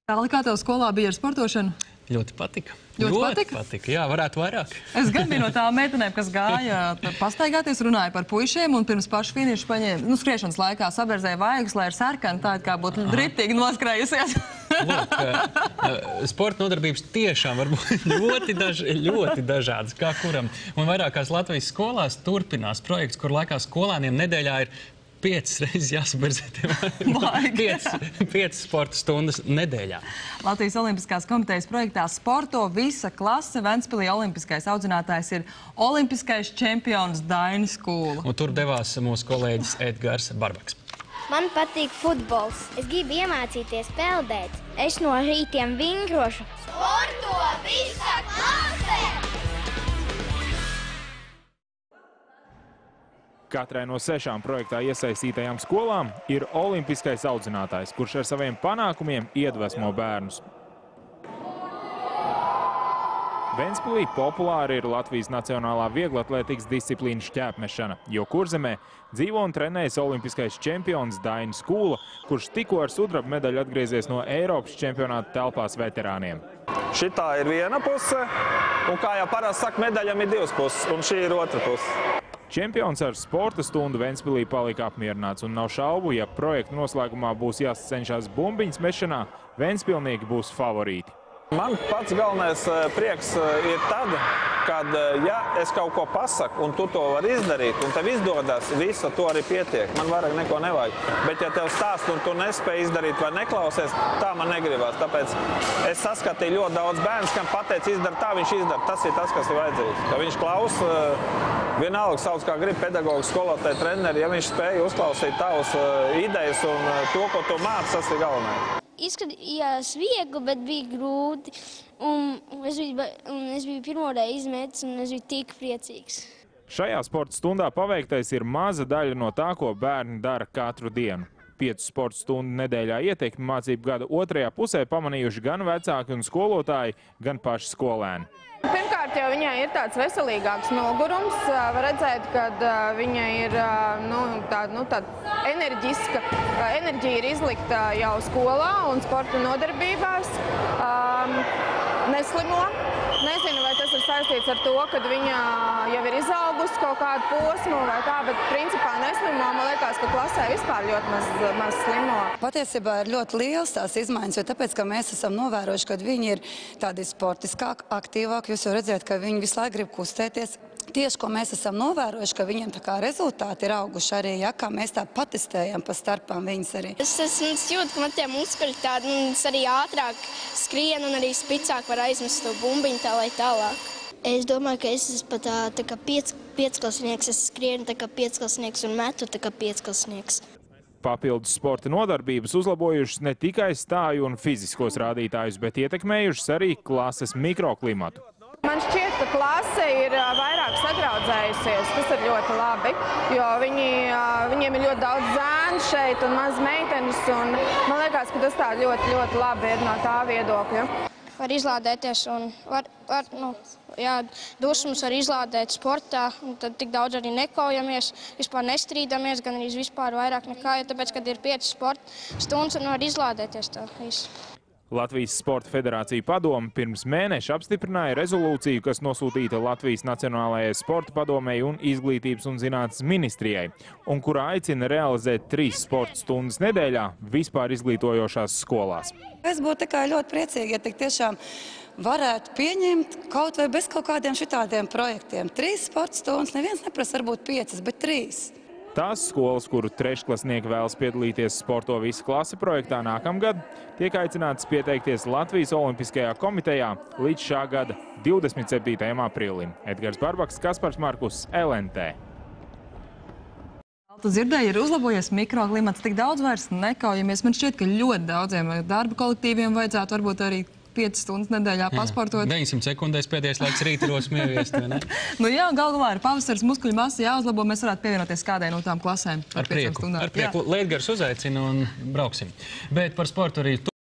Tālāk, kā tev skolā bija ar sportošanu? Ļoti patika. Ļoti patika. Jā, varētu vairāk. Es gan biju no tām meitenēm, kas gāja pastaigāties, runāja par puišiem un pirms pašu finišu paņēma, skriešanas laikā saberzēja vaigas, lai ir sarkana, tā kā būtu dritīgi noskrējusies. Lūk, sporta nodarbības tiešām var būt ļoti dažādas, kā kuram. Un vairākās Latvijas skolās turpinās projekts, kur laikā skolēniem nedēļā ir 5 reizes jāsaberzē 5 sporta stundas nedēļā. Latvijas Olimpiskās komitejas projektā Sporto visa klase Ventspilī olimpiskais audzinātājs ir olimpiskais čempions Dainis Kūla. Un tur devās mūsu kolēģis Edgars Barbaks. Man patīk futbols. Es gribu iemācīties peldēt. Es no rītiem vingrošu. Sporto visa klase! Katrai no 6 projektā iesaistītajām skolām ir olimpiskais audzinātājs, kurš ar saviem panākumiem iedvesmo bērnus. Ventspilī populāri ir Latvijas nacionālā vieglatlētikas disciplīna šķēpmešana, jo Kurzemē dzīvo un trenējas olimpiskais čempions Dainis Kūla, kurš tikko ar sudraba medaļu atgriezies no Eiropas čempionāta telpās veterāniem. Šitā ir viena puse, un kā jau parasti saka, medaļam ir 2 puses, un šī ir otra puse. Čempions ar sporta stundu Ventspilī palika apmierināts, un nav šaubu, ja projekta noslēgumā būs jāsacenšās bumbiņas mešanā, ventspilnieki būs favorīti. Man pats galvenais prieks ir tad, kad, ja es kaut ko pasaku, un tu to vari izdarīt, un tev izdodas, visu to arī pietiek. Man vairāk neko nevajag. Bet, ja tev stāst, un tu nespēj izdarīt vai neklausies, tā man negribas. Tāpēc es saskatīju ļoti daudz bērnus, kam pateicu, izdara tā, viņš izdara. Tas ir tas, kas ir vajadzīgs. Ka viņš klausa, vienalga sauc, kā grib pedagogs, skolotāji, treneri, ja viņš spēja uzklausīt tavas idejas un to, ko tu māci, tas ir galvenais. Izskatījās viegli, bet bija grūti. Es biju pirmo reizi izmetis, un es biju tik priecīgs. Šajā sporta stundā paveiktais ir maza daļa no tā, ko bērni dara katru dienu. 5 sporta stundu nedēļā ieteikmi mācību gada otrajā pusē pamanījuši gan vecāki un skolotāji, gan paši skolēni. Pirmkārt, jau viņai ir tāds veselīgāks nogurums. Var redzēt, ka viņai ir tāda enerģiska. Enerģija ir izlikta jau skolā un sporta nodarbībās. Neslimo. Nezinu, vai tas ir saistīts ar to, ka viņa jau ir izaugusi kaut kādu posmu vai kā, bet principā neslimo. Man liekas, ka klasē vispār ļoti maz slimo. Patiesībā ir ļoti liels tās izmaiņas, jo tāpēc, ka mēs esam novērojuši, ka viņi ir tādi sportiskāki, aktīvāki. Jūs jau redzēt, ka viņi visu laiku grib kustēties. Tieši, ko mēs esam novērojuši, ka viņiem tā kā rezultāti ir auguši arī, ja, kā mēs tā patestējam pa starpām viņas arī. Es jūtu, ka man tie muskuļi tādi, es arī ātrāk skrienu un arī spicāk var aizmest to bumbiņu tā lai tālāk. Es domāju, ka es esmu pat tā kā piecklasnieks, es skrienu tā kā piecklasnieks un metu tā kā piecklasnieks. Papildus sporta nodarbības uzlabojušas ne tikai stāju un fiziskos rādītājus, bet ietekmējušas arī klases mikroklimatu. Man šķiet, ka klase ir vairāk sadraudzējusies. Tas ir ļoti labi, jo viņiem ir ļoti daudz zēnu šeit un maz meitenes. Un man liekas, ka tas tā ļoti labi ir no tā viedokļa. Var izlādēties un dusmas var izlādēt sportā. Un tad tik daudz arī nekaujamies, vispār nestrīdamies, gan arī vispār vairāk nekā, tāpēc, kad ir 5 sporta stundas un var izlādēties tā visu. Latvijas Sporta federācija padome pirms mēneša apstiprināja rezolūciju, kas nosūtīta Latvijas Nacionālajai sporta padomei un Izglītības un zinātnes ministrijai, un kurā aicina realizēt 3 sporta stundas nedēļā vispār izglītojošās skolās. Es būtu tikai ļoti priecīgi, ja tik tiešām varētu pieņemt kaut vai bez kaut kādiem šitādiem projektiem. 3 sporta stundas, neviens neprasa varbūt 5, bet 3. Tās skolas, kuru trešklasnieki vēlas piedalīties Sporto visa klase projektā nākamgad, tiek aicinātas pieteikties Latvijas Olimpiskajā komitejā līdz šā gada 27. aprīlim. Edgars Barbaks, Kaspars Markus, LNT. Tu dzirdēji, ir uzlabojies mikroklimats, tik daudz vairs nekaujamies. Man šķiet, ka ļoti daudziem darba kolektīviem vajadzētu varbūt arī 5 stundas nedēļā pasportot. 900 sekundēs pēdējais laiks rītrosmi ieviest, vai ne? Nu jā, galvā ir pavasaris, muskuļu masa jāuzlabo, mēs varētu pievienoties kādai no tām klasēm. Ar prieku. Lai Edgars uzaicina un brauksim. Bet par sportu arī